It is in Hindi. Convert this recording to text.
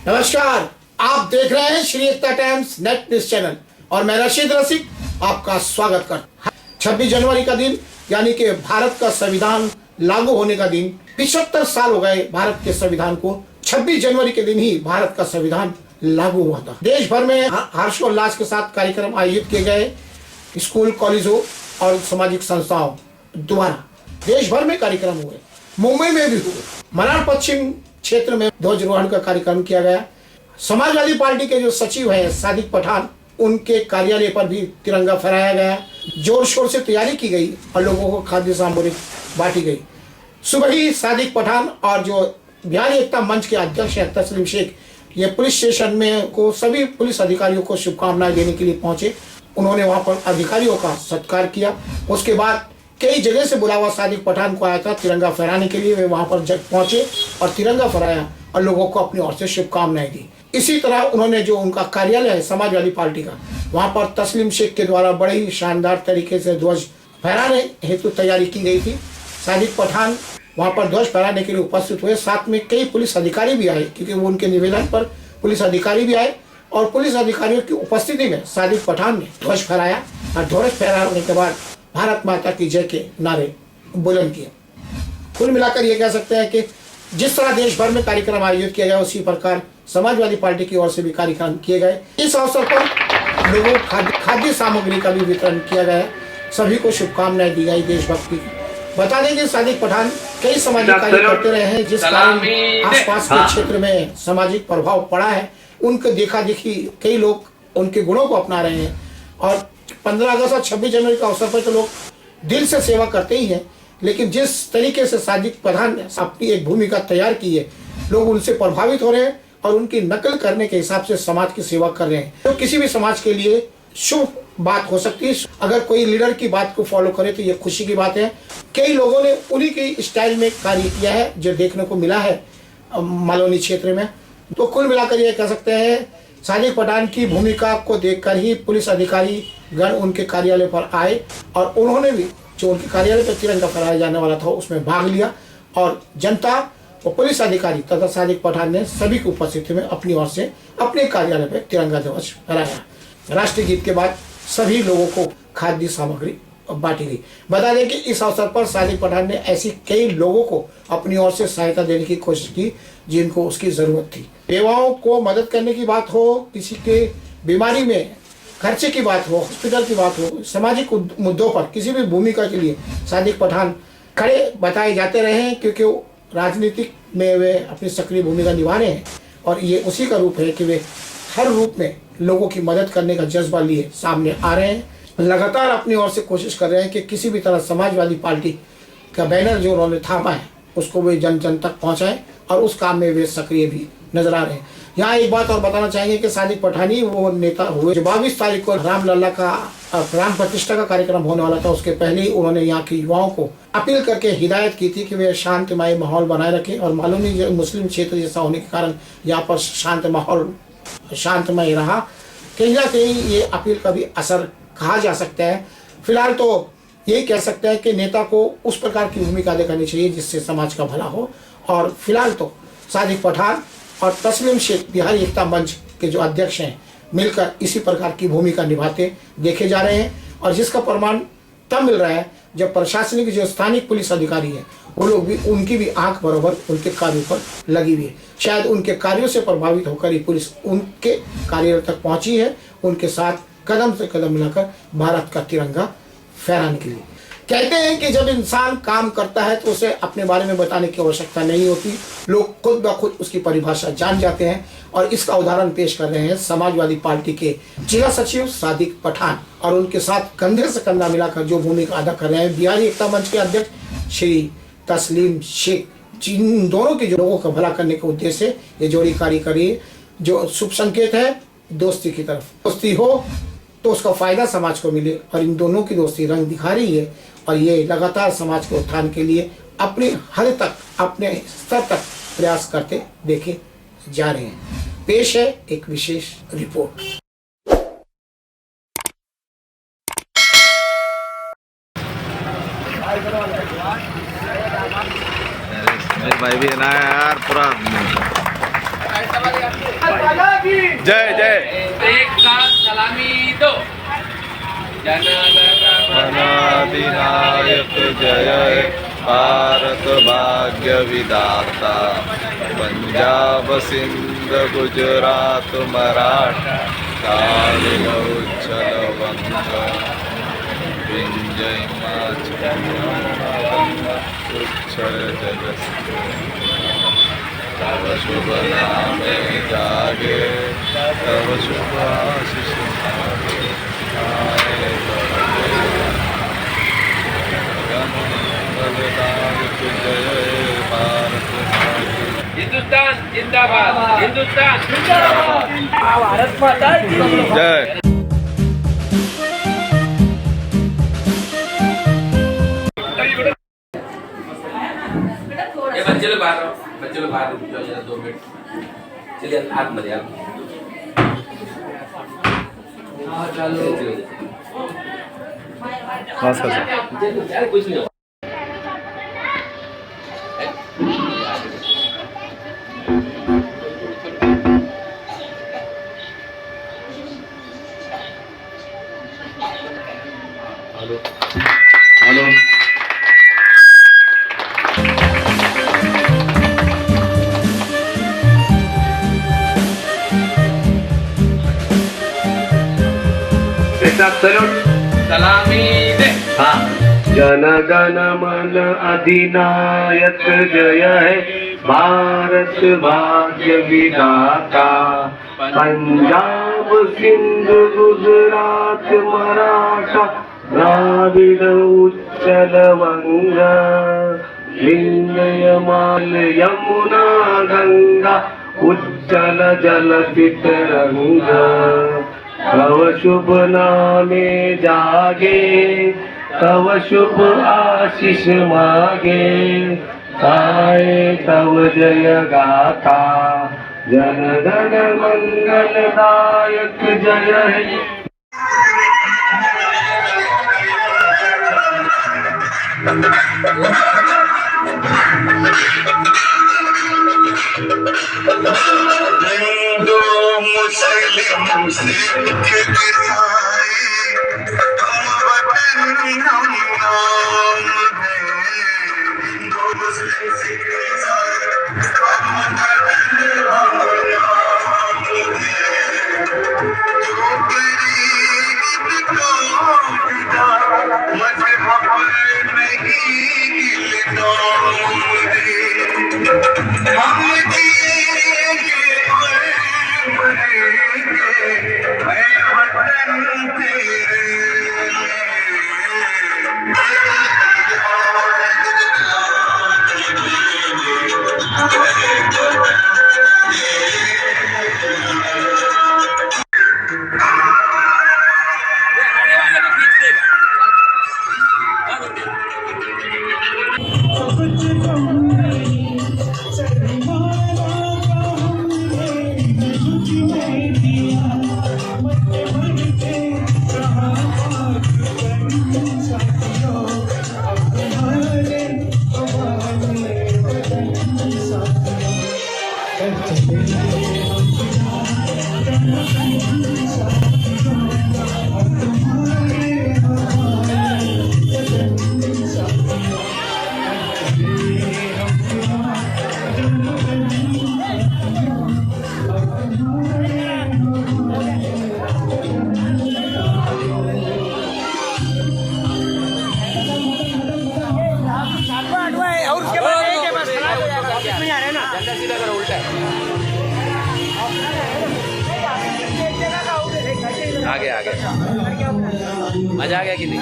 नमस्कार, आप देख रहे हैं श्री एकता टाइम्स नेट न्यूज चैनल और मैं रशीद रसिक आपका स्वागत करता हूं। 26 जनवरी का दिन यानी कि भारत का संविधान लागू होने का दिन। 75 साल हो गए भारत के संविधान को। 26 जनवरी के दिन ही भारत का संविधान लागू हुआ था। देश भर में हर्षोल्लास के साथ कार्यक्रम आयोजित किए गए। स्कूल, कॉलेजों और सामाजिक संस्थाओं द्वारा देश भर में कार्यक्रम हुए। मुंबई में भी हुए। मनार पश्चिम क्षेत्र में ध्वजारोहण का कार्यक्रम किया गया। समाजवादी पार्टी के जो सचिव हैं सादिक पठान, उनके कार्यालय पर भी तिरंगा फहराया गया। जोर शोर से तैयारी की गई और लोगों को खाद्य सामग्री बांटी गई। सुबह ही सादिक पठान और जो बिहारी एकता मंच के अध्यक्ष हैं तस्लीम शेख, ये पुलिस स्टेशन में को सभी पुलिस अधिकारियों को शुभकामनाएं देने के लिए पहुंचे। उन्होंने वहां पर अधिकारियों का सत्कार किया। उसके बाद कई जगह से बुलावा सादिक पठान को आया था तिरंगा फहराने के लिए। वे वहां पर जब पहुंचे और तिरंगा फहराया और लोगों को अपनी ओर से शुभकामनाएं दी। इसी तरह उन्होंने जो उनका कार्यालय है समाजवादी पार्टी का, वहां पर तस्लीम शेख के द्वारा बड़े ही शानदार तरीके से ध्वज फहराने हेतु तैयारी की गई थी। सादिक पठान वहां पर ध्वज फहराने के लिए उपस्थित हुए। साथ में कई पुलिस अधिकारी भी आए, क्योंकि वो उनके निवेदन पर पुलिस अधिकारी भी आए और पुलिस अधिकारियों की उपस्थिति में सादिक पठान ने ध्वज फहराया और ध्वज फहराने के बाद भारत माता की जय के नारे बुलंद किए। कुल मिलाकर ये कह सकते हैं कि जिस तरह देश भर में कार्यक्रम आयोजित किया गया, उसी प्रकार समाजवादी पार्टी की ओर से भी कार्यक्रम किए गए। इस अवसर पर लोगों को खाद्य सामग्री का भी वितरण किया गया। सभी को शुभकामनाएं दी गई देशभक्ति की। बता दें कि सादिक पठान कई सामाजिक कार्य करते रहे हैं, जिस कारण आसपास के क्षेत्र में सामाजिक प्रभाव पड़ा है। उनके देखा देखी कई लोग उनके गुणों को अपना रहे हैं और 15 अगस्त और 26 जनवरी का अवसर पर तो लोग दिल से सेवा करते ही हैं, लेकिन जिस तरीके से सादिक पठान ने अपनी एक भूमिका तैयार की है, लोग उनसे प्रभावित हो रहे हैं और उनकी नकल करने के हिसाब से समाज की सेवा कर रहे हैं। तो किसी भी समाज के लिए शुभ बात हो सकती है। अगर कोई लीडर की बात को फॉलो करे तो ये खुशी की बात है। कई लोगों ने उन्हीं की स्टाइल में कार्य किया है जो देखने को मिला है मालवनी क्षेत्र में। तो कुल मिलाकर ये कह सकते हैं सादिक पठान की भूमिका को देखकर ही पुलिस अधिकारी गण उनके कार्यालय पर आए और उन्होंने भी जो उनके कार्यालय पर तिरंगा फहराया जाने वाला था उसमें भाग लिया और जनता और पुलिस अधिकारी तथा सादिक पठान ने सभी की उपस्थिति में अपनी ओर से अपने कार्यालय पर तिरंगा ध्वज फहराया। राष्ट्रीय गीत के बाद सभी लोगों को खाद्य सामग्री बांटी गई। बता दें कि इस अवसर पर सादिक पठान ने ऐसी कई लोगों को अपनी ओर से सहायता देने की कोशिश की जिनको उसकी जरूरत थी। बेवाओं को मदद करने की बात हो, किसी के बीमारी में खर्चे की बात हो, हॉस्पिटल की बात हो, सामाजिक मुद्दों पर किसी भी भूमिका के लिए सादिक पठान खड़े बताए जाते रहे हैं, क्योंकि राजनीतिक में वे अपनी सक्रिय भूमिका निभा रहे हैं और ये उसी का रूप है कि वे हर रूप में लोगों की मदद करने का जज्बा लिए सामने आ रहे हैं। लगातार अपनी ओर से कोशिश कर रहे हैं कि किसी भी तरह समाजवादी पार्टी का बैनर जो उन्होंने थामा है उसको वे जन जन तक पहुंचाएं और उस काम में वे सक्रिय भी नजर आ रहे हैं। यहाँ एक बात और बताना चाहेंगे कि सादिक पठानी वो नेता हुए जो 22 तारीख को रामलला का प्राण प्रतिष्ठा का कार्यक्रम होने वाला था, उसके पहले ही उन्होंने यहाँ के युवाओं को अपील करके हिदायत की थी कि वे शांतिमय माहौल बनाए रखें और मालूम नहीं मुस्लिम क्षेत्र जैसा होने के कारण यहाँ पर शांतमय रहा। कहीं ना कहीं ये अपील का भी असर कहा जा सकता है। फिलहाल तो यही कह सकते हैं कि नेता को उस प्रकार की भूमिका दिखानी चाहिए जिससे समाज का भला हो। और फिलहाल तो सादिक पठान और तस्लीम शेख बिहारी एकता मंच के जो अध्यक्ष हैं मिलकर इसी प्रकार की भूमिका निभाते देखे जा रहे हैं और जिसका प्रमाण तब मिल रहा है जब प्रशासनिक जो स्थानिक पुलिस अधिकारी है वो लोग भी उनकी भी आंख बराबर उनके कार्यों पर लगी हुई है। शायद उनके कार्यों से प्रभावित होकर ही पुलिस उनके कार्यालय तक पहुंची है, उनके साथ कदम से कदम मिलाकर भारत का तिरंगा फहराने के लिए। कहते हैं कि जब इंसान काम करता है तो उसे अपने बारे में बताने की आवश्यकता नहीं होती, लोग खुद ब खुद उसकी परिभाषा जान जाते हैं और इसका उदाहरण पेश कर रहे हैं समाजवादी पार्टी के जिला सचिव सादिक पठान और उनके साथ कंधे से कंधा मिलाकर जो भूमिका अदा कर रहे हैं बिहारी एकता मंच के अध्यक्ष श्री तस्लीम शेख। जिन दोनों के जो लोगों का भला करने के उद्देश्य से ये जोड़ी कार्य करी है, जो शुभ संकेत है दोस्ती की तरफ। दोस्ती हो तो उसका फायदा समाज को मिले और इन दोनों की दोस्ती रंग दिखा रही है और ये लगातार समाज के उत्थान के लिए अपनी हद तक अपने स्तर तक प्रयास करते देखे जा रहे हैं। पेश है एक विशेष रिपोर्ट। मेरे भाई भी है ना यार पूरा जय जय एक साथ सलामी दो। अनादिनायक जय हे भारत भाग्य विधाता पंजाब सिंध गुजरात मराठा कालीन उच्चल वंग विंजय उच्चल तव शुभ नामे जागे तव शुभ आशीष मागे आए तव जय भारत हिंदुस्तान जिंदाबाद, हिंदुस्तान भारत माता की जय। ये बच्चे लोग बाहर रहो, बच्चे लोग बाहर रुक जाओ 2 मिनट। चलिए हाथ मत यार। चलो यार कुछ नहीं होगा। हेलो हेलो सलामी दे। जन गण मन अधिनायक जय है भारत भाग्य विधाता पंजाब सिंध गुजरात मराठा द्राविड उच्चल वंग विंध्य माल यमुना गंगा उच्चल जलति तरंगा तव शुभ नामे जागे तव शुभ आशीष मागे आए तव जय गाथा जन गण मंगलदायक जय हे हिंदू मुस्लिम सिख ईसाई हम वतन हम नाम है दो मुस्लिम सिख ईसाई हम वतन हम नाम है जो गरीब को पिता मजहब नहीं गिलता हम झंडा सीधा करो, उल्टा है। आगे आगे मजा आ गया कि नहीं?